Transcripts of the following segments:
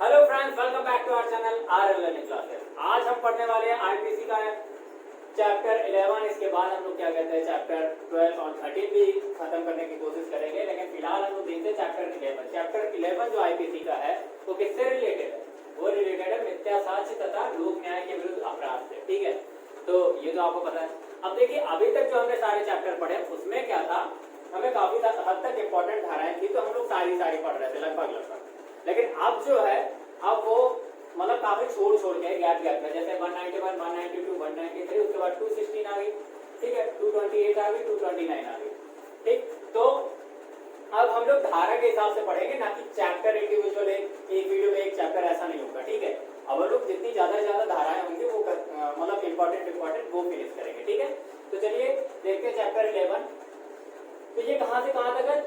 Hello friends, welcome back to our channel R learning classes. आज हम पढ़ने वाले हैं आईपीसी का चैप्टर 11। इसके बाद हम लोग क्या कहते हैं चैप्टर 12 और 13 भी खत्म करने की कोशिश करेंगे, लेकिन फिलहाल हम लोग देखते हैं चैप्टर 11। चैप्टर 11 जो आईपीसी का है वो किससे रिलेटेड है? वो रिलेटेड है मिथ्या साक्ष्य तथा लोक न्याय के विरुद्ध अपराध से। ठीक है, तो ये तो आपको पता है। अब देखिए, अभी तक जो हमने सारे चैप्टर पढ़े उसमें क्या था, हमें काफी हद तक इंपॉर्टेंट धाराएं थी, तो हम लोग सारी पढ़ रहे थे लगभग। लेकिन अब जो है, अब वो मतलब काफी छोड़ के गैप में, जैसे 191, 192, 193, उसके बाद 216 आ गई। ठीक है, 228 आ गई, 229 आ गई। ठीक, तो अब हम लोग धारा के हिसाब से पढ़ेंगे, ना कि चैप्टर इंडिविजुअल एक वीडियो में एक चैप्टर, ऐसा नहीं होगा। ठीक है, अब हम लोग जितनी ज्यादा धाराएं होंगी वो मतलब इंपॉर्टेंट वो फिनिश करेंगे। ठीक है, तो चलिए देखते हैं चैप्टर 11। तो ये कहां से कहां तक है?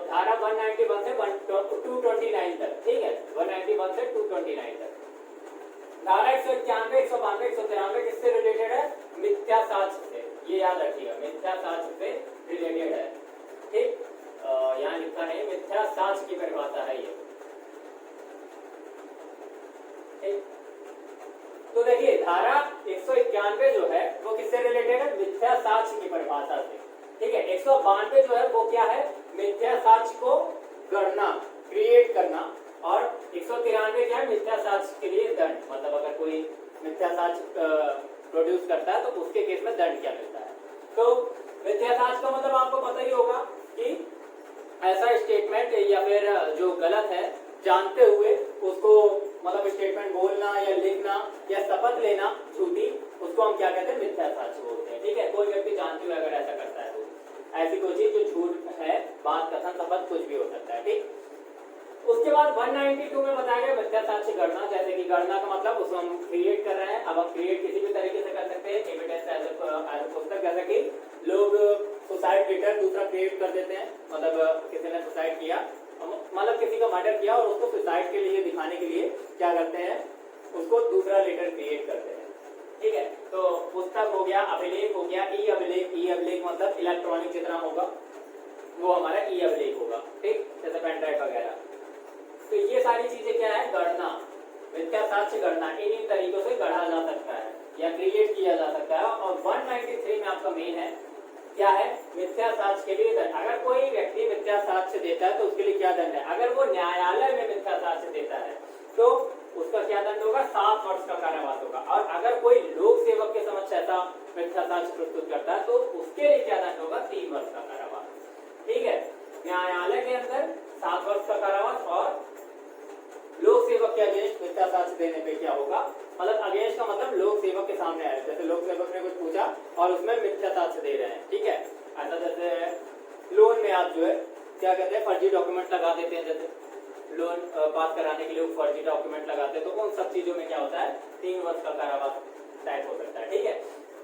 धारा 191 से 229 तक। ठीक है, 191 से 229 तक। धारा 191, 192, 193 किससे रिलेटेड है? मिथ्या साक्ष्य से। ये याद रखिएगा, मिथ्या साक्ष्य से रिलेटेड है। ठीक, यहाँ लिखा है मिथ्या साक्ष्य की परिभाषा है ये। ठीक, तो देखिए धारा 191 जो है वो किससे रिलेटेड है? मिथ्या साक्ष्य की परिभाषा से। ठीक है, 192 जो है वो क्या है? मिथ्या साक्ष्य को गढ़ना, क्रिएट करना। और 193 क्या है? मिथ्या साक्ष्य के लिए दंड, मतलब अगर कोई मिथ्या साक्ष्य प्रोड्यूस करता है तो उसके केस में दंड क्या मिलता है। तो मिथ्या साक्ष्य का मतलब आपको पता ही होगा कि ऐसा स्टेटमेंट या फिर जो गलत है जानते हुए उसको मतलब स्टेटमेंट बोलना या लिखना या शपथ लेना झूठी, उसको हम क्या कहते हैं? मिथ्या साक्ष्य बोलते हैं। ठीक है, कोई व्यक्ति जानते हुए अगर ऐसा करता है तो ऐसी कोई चीज जो झूठ है, बात, कथन, शपथ कुछ भी हो सकता है। ठीक, उसके बाद 192 में बताया गया मिथ्या साक्ष्य गणना। जैसे कि गणना का मतलब उसको हम क्रिएट कर रहे हैं। अब हम क्रिएट किसी भी तरीके से कर सकते हैं, एविडेंस एज पुस्तक, जैसे कि लोग सुसाइड लेटर दूसरा क्रिएट कर देते हैं, मतलब किसी ने सुसाइड किया, मतलब किसी का मर्डर किया और उसको सुसाइड के लिए दिखाने के लिए क्या करते हैं, उसको दूसरा लेटर क्रिएट करते हैं। ठीक है, तो पुस्तक हो गया, अभिलेख हो गया, ई अभिलेख मतलब इलेक्ट्रॉनिक जितना होगा वो हमारा ई अभिलेख होगा। ठीक, जैसे पेन ड्राइव वगैरह। तो ये सारी चीजें क्या है? गणना, मिथ्या साक्ष्य गणना। इन तरीकों से गढ़ा जा सकता है या क्रिएट किया जा सकता है। और 193 में आपका मेन है क्या है? मिथ्या साक्ष्य के लिए दंड। अगर कोई व्यक्ति मिथ्या साक्ष्य देता है तो उसके लिए क्या दंड है? अगर वो न्यायालय में मिथ्या साक्ष्य देता है तो उसका क्या दंड होगा? 7 वर्ष का कारावास होगा। और अगर कोई लोक सेवक के समक्ष ऐसा मिथ्या साक्ष्य प्रस्तुत करता है तो उसके लिए क्या दंड होगा? 3 वर्ष का कारावास। ठीक है, न्यायालय के अंदर 7 वर्ष का कारावास और लोक सेवक के अगेंस्ट मिथ्या साक्ष्य देने पे क्या होगा? मतलब अगेंस्ट का मतलब लोक सेवक के सामने आए, जैसे लोक सेवक ने कुछ पूछा और उसमें मिथ्या साक्ष्य दे रहे हैं। ठीक है, ऐसा जैसे लोन में आप जो है क्या कहते हैं? फर्जी डॉक्यूमेंट लगा देते हैं, जैसे लोन पास कराने के लिए फर्जी डॉक्यूमेंट लगाते हैं, तो उन सब चीजों में क्या होता है? 3 वर्ष का कारावास टाइप हो सकता है। ठीक है,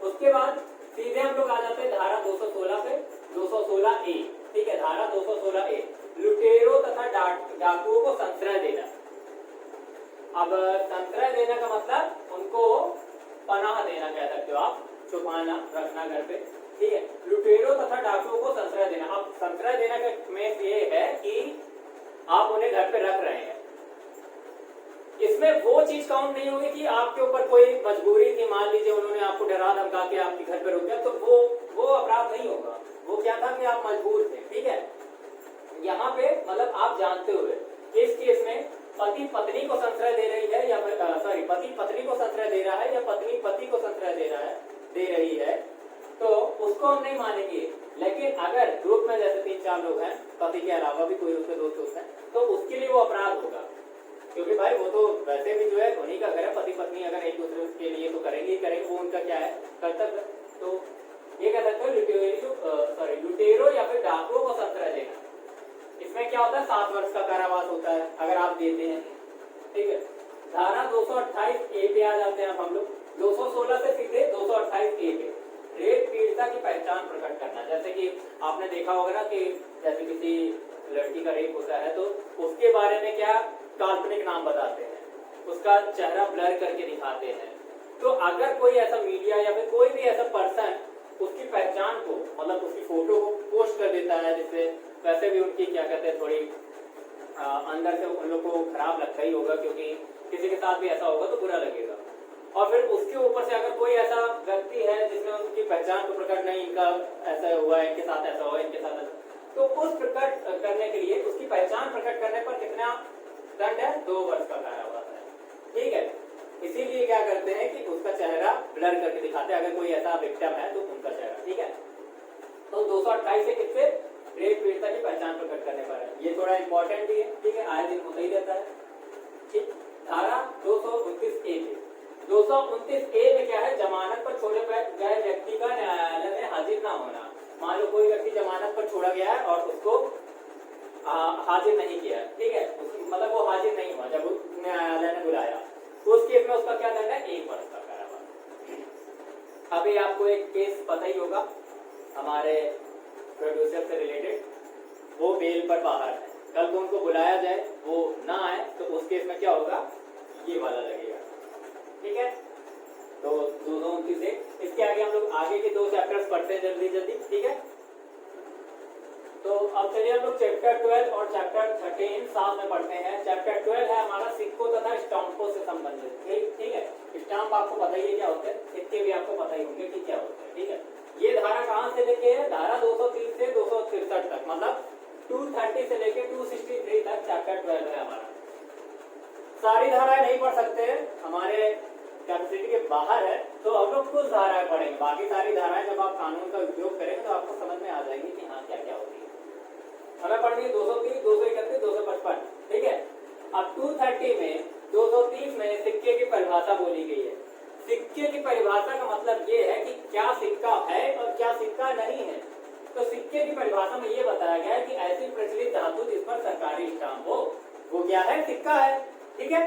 उसके बाद सीधे हम लोग आ जाते हैं धारा 216 पे, 216A। ठीक है, धारा 216A, लुटेरों तथा डाकुओं को संश्रय देना। अब संश्रय देना का मतलब उनको पनाह देना कह सकते हो आप, छुपाना, रखना घर पे। ठीक है, लुटेरों तथा डाकुओं को संश्रय देना। अब संश्रय देना का में ये है कि आप उन्हें घर पे रख रहे हैं, इसमें वो चीज काउंट नहीं होगी कि आपके ऊपर कोई मजबूरी थी, मान लीजिए उन्होंने आपको डरा धमका के आपके घर पे रोक दिया, तो वो अपराध नहीं होगा। वो क्या था कि आप मजबूर थे। ठीक है, यहाँ पे मतलब आप जानते हुए, इस केस में पति पत्नी को संश्रय दे रही है या पति पत्नी को संश्रय दे रहा है या पत्नी पति को संश्रय दे रही है, तो उसको हम नहीं मानेंगे। लेकिन अगर ग्रुप में जैसे 3-4 लोग हैं, पति के अलावा भी कोई उसके दोस्त हैं, तो उसके लिए वो अपराध होगा, क्योंकि भाई वो तो वैसे भी जो है उन्हीं का घर है। पति पत्नी अगर एक दूसरे के लिए तो करेंगे ही करेंगे, वो उनका क्या है? कर्तव्य। तो ये कह सकते हो लुटेरो या फिर डाकुओं को संश्रय देना। इसमें क्या होता है? 7 वर्ष का कारावास होता है अगर आप देते हैं। ठीक है, धारा 228A पे आ जाते हैं हम लोग। 216 से सीधे 228A पे, रेप पीड़िता की पहचान प्रकट करना। जैसे कि आपने देखा होगा ना कि जैसे किसी लड़की का रेप होता है तो उसके बारे में क्या काल्पनिक नाम बताते हैं, उसका चेहरा ब्लर करके दिखाते हैं। तो अगर कोई ऐसा मीडिया या फिर कोई भी ऐसा पर्सन उसकी पहचान को, मतलब उसकी फोटो को पोस्ट कर देता है, जिससे वैसे भी उनकी क्या कहते हैं थोड़ी अंदर से उन लोग को खराब लगता ही होगा, क्योंकि किसी के साथ भी ऐसा होगा तो बुरा लगेगा। और फिर उसके ऊपर से अगर कोई ऐसा व्यक्ति है जिसमें उनकी पहचान को प्रकट नहीं, इनका ऐसा हुआ है, इनके साथ ऐसा हुआ है, इनके साथ ऐसा, तो उस प्रकट करने के लिए उसकी पहचान प्रकट करने पर कितना दंड है? 2 वर्ष का कारावास है। ठीक है, इसीलिए क्या करते हैं कि उसका चेहरा ब्लर करके दिखाते हैं, अगर कोई ऐसा विक्टिम है तो उनका चेहरा। ठीक है, तो 228 से किससे? रेप पीड़िता की पहचान प्रकट करने पर है। ये थोड़ा इंपॉर्टेंट भी है। ठीक है, आए दिन होता ही रहता है। ठीक, धारा 229A 229A में क्या है? जमानत पर छोड़े गए व्यक्ति का न्यायालय में हाजिर ना होना। मान लो कोई व्यक्ति जमानत पर छोड़ा गया है और उसको हाजिर नहीं किया, ठीक है, मतलब वो हाजिर नहीं हुआ जब न्यायालय ने बुलाया, तो उस केस में उसका क्या दंड है? 1 वर्ष का कारावास। अभी आपको एक केस पता ही होगा, हमारे प्रोड्यूसर से रिलेटेड, वो बेल पर बाहर है, कल को उनको बुलाया जाए, वो ना आए, तो उस केस में क्या होगा? ये वाला लगेगा। ठीक है, तो 229 इसके आगे हम लोग आगे के 2 चैप्टर्स पढ़ते हैं जल्दी जल्दी। ठीक है, तो अब चलिए हम लोग चैप्टर 12 और चैप्टर 13 साथ में पढ़ते हैं। चैप्टर 12 है हमारा सिक्कों तथा स्टाम्पों से संबंधित। ठीक है, स्टाम्प आपको पता ही है क्या होते हैं, सिक्के भी आपको पता ही होंगे कि क्या होते हैं। ठीक है, ये धारा कहाँ से लेके है? धारा 230 से 263 तक, मतलब 230 से लेके 263 तक चैप्टर 12 है हमारा। सारी धाराएं नहीं पढ़ सकते, हमारे कैपेसिटी के बाहर है, तो अब लोग कुछ धाराएं पढ़ेंगे, बाकी सारी धाराएं जब आप कानून का उपयोग करेंगे तो आपको समझ में आ जाएगी कि हाँ क्या क्या होती है। हमें पढ़नी है 230, 231, 255। ठीक है, अब 230 में 230 में सिक्के की परिभाषा बोली गई है। सिक्के की परिभाषा का मतलब ये है कि क्या सिक्का है और क्या सिक्का नहीं है। तो सिक्के की परिभाषा में ये बताया गया है कि ऐसी प्रचलित धातु जिस पर सरकारी स्टाम्प हो वो क्या है? सिक्का है। ठीक है,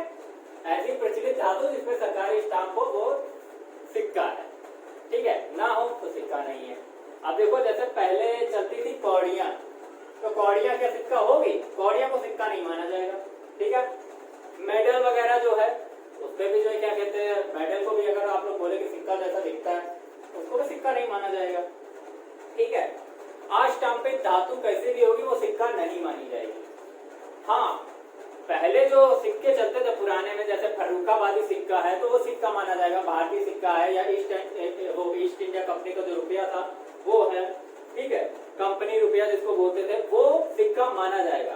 ऐसी प्रचलित धातु जिस पर सरकारी स्टाम्प हो वो सिक्का है। ठीक है, ना हो तो सिक्का नहीं है। अब देखो, जैसे पहले चलती थी कौड़ियां, तो कौड़ियां क्या सिक्का होगी? कौड़ियां को सिक्का नहीं माना जाएगा। ठीक है, मेडल वगैरह जो है उसपे भी जो है क्या कहते हैं, मेडल को भी अगर आप लोग बोले कि सिक्का जैसा दिखता है, उसको भी सिक्का नहीं माना जाएगा। ठीक है, अस्टाम्पित धातु कैसे भी होगी वो सिक्का नहीं मानी जाएगी। हाँ, पहले जो सिक्के चलते थे पुराने में, जैसे फर्रुखाबादी सिक्का है तो वो सिक्का माना जाएगा, भारतीय सिक्का है, या ईस्ट इंडिया कंपनी का जो रुपया था वो है। ठीक है, कंपनी रुपया जिसको बोलते थे वो सिक्का माना जाएगा।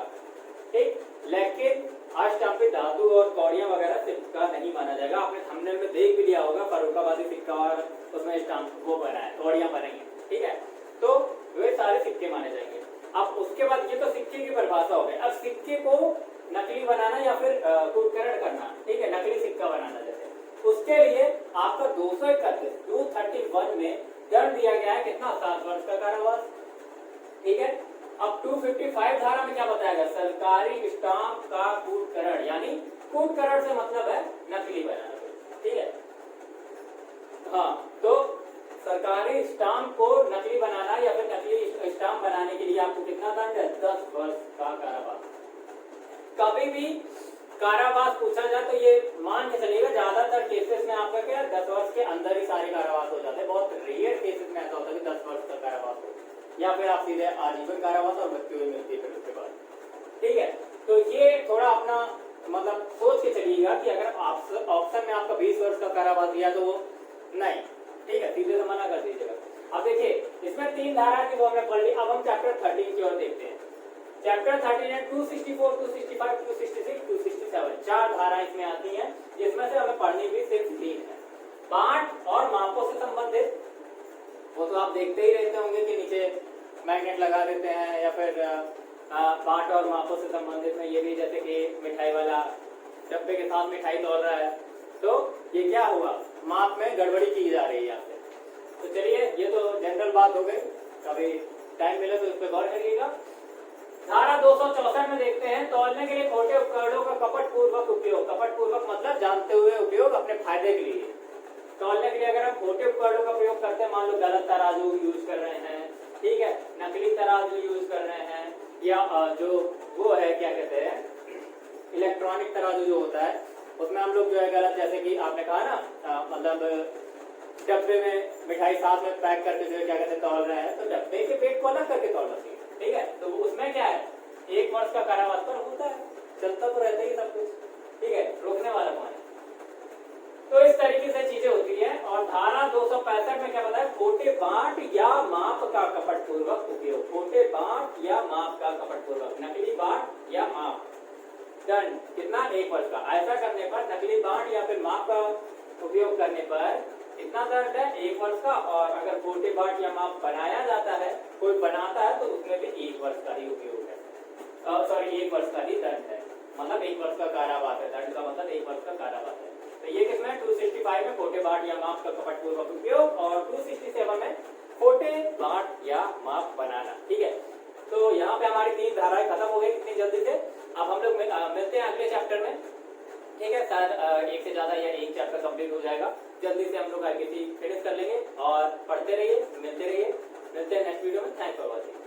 ठीक, लेकिन अस्टाम्पित धातु और कौड़ियां वगैरह सिक्का नहीं माना जाएगा। आपने थंबनेल में देख भी लिया होगा, फर्रुखाबादी सिक्का और उसमें स्टाम्प वो बना है, कौड़ियां बनेंगी। ठीक है, तो वे सारे सिक्के माने जाएंगे। अब उसके बाद ये तो सिक्के की परिभाषा हो गई। अब सिक्के को नकली बनाना या फिर कूटकरण करना, ठीक है, नकली सिक्का बनाना, जैसे उसके लिए आपका 231 में दंड दिया गया है कितना? 7 वर्ष का कारावास। ठीक है, अब 255 धारा में क्या बताया गया? सरकारी स्टाम्प का कूटकरण, यानी कूटकरण से मतलब है नकली बनाना। ठीक है, हाँ, तो सरकारी स्टाम्प को नकली बनाना या फिर नकली स्टाम्प बनाने के लिए आपको कितना दंड है? 10 वर्ष का कारावास। कभी भी कारावास पूछा जाए तो ये मान के चलिएगा ज्यादातर केसेस में आपका क्या 10 वर्ष के अंदर ही सारे कारावास हो जाते हैं। बहुत रेयर केसेस में ऐसा होता है कि 10 वर्ष का कारावास हो, या फिर आप सीधे आजीवन कारावास और मृत्यु मिलती है फिर उसके बाद। ठीक है, तो ये थोड़ा अपना मतलब सोच के चलिएगा कि अगर ऑप्शन में आपका 20 वर्ष का कारावास दिया तो वो नहीं। ठीक है, सीधे से मना कर दीजिएगा। अब देखिए, इसमें 3 धारा की वो हमने पढ़ ली। अब हम चैप्टर 13 की ओर देखते हैं। चैप्टर 13 है 264, 265, 266, 267, 4 धारा इसमें आती हैं, जिसमें से हमें पढ़नी भी सिर्फ 3 है। पाठ और मापों से संबंधित, वो तो आप देखते ही रहते होंगे कि नीचे मैग्नेट लगा देते हैं, या फिर पाठ और मापों से संबंधित में ये भी, जैसे कि मिठाई वाला डब्बे के साथ मिठाई तोड़ रहा है, तो ये क्या हुआ? माप में गड़बड़ी की जा रही है यहाँ पे। तो चलिए, ये तो जनरल बात हो गई, कभी टाइम मिले तो इस पर गौर करिएगा। धारा 264 में देखते हैं, तौलने के लिए छोटे उपकरणों का कपटपूर्वक उपयोग। कपटपूर्वक मतलब जानते हुए उपयोग, अपने फायदे के लिए। तौलने के लिए अगर हम छोटे उपकरणों का प्रयोग करते हैं, मान लो गलत तराजू यूज कर रहे हैं, ठीक है, नकली तराजू यूज कर रहे हैं, या जो वो है क्या कहते हैं इलेक्ट्रॉनिक तराजू जो होता है, उसमें हम लोग जो है गलत, जैसे कि आपने कहा ना, मतलब डब्बे में मिठाई साथ में पैक करके जो है क्या कहते हैं तौल रहे हैं, तो डब्बे के पेट को अलग करके तौलना चाहिए। ठीक है, तो उसमें क्या है? 1 वर्ष का कारावास पर होता है। चलता तो रहता ही सब कुछ, ठीक है, रोकने वाला कौन है। तो इस तरीके से चीजें होती है। और धारा 265 में क्या बताया, खोटे बांट या माप का कपटपूर्वक उपयोग, खोटे बांट या माप का कपटपूर्वक, नकली बांट या माप, दंड कितना, 1 वर्ष का। ऐसा करने पर, नकली बांट या फिर माप का उपयोग करने पर कितना दंड है, 1 वर्ष का। और अगर खोटे बांट या माप बनाया जाता है, कोई बनाता है, तो उसमें भी 1 वर्ष का ही उपयोग है, सॉरी 1 वर्ष का ही दंड है, मतलब 1 वर्ष का कारावास है। दंड का मतलब 1 वर्ष का कारावास है। तो ये किसमें, 265 में खोटे बांट या माप का कपटपूर्वक उपयोग, और 267 में खोटे बांट या माप बनाना, ठीक है। तो यहाँ पे हमारी 3 धाराएं खत्म हो गई कितनी जल्दी से। अब हम लोग मिलते हैं अगले चैप्टर में, ठीक है। शायद एक से ज्यादा या एक चैप्टर कंप्लीट हो जाएगा, जल्दी से हम लोग आगे फिनिश कर लेंगे। और पढ़ते रहिए, मिलते हैं नेक्स्ट वीडियो में। Thanks for watching.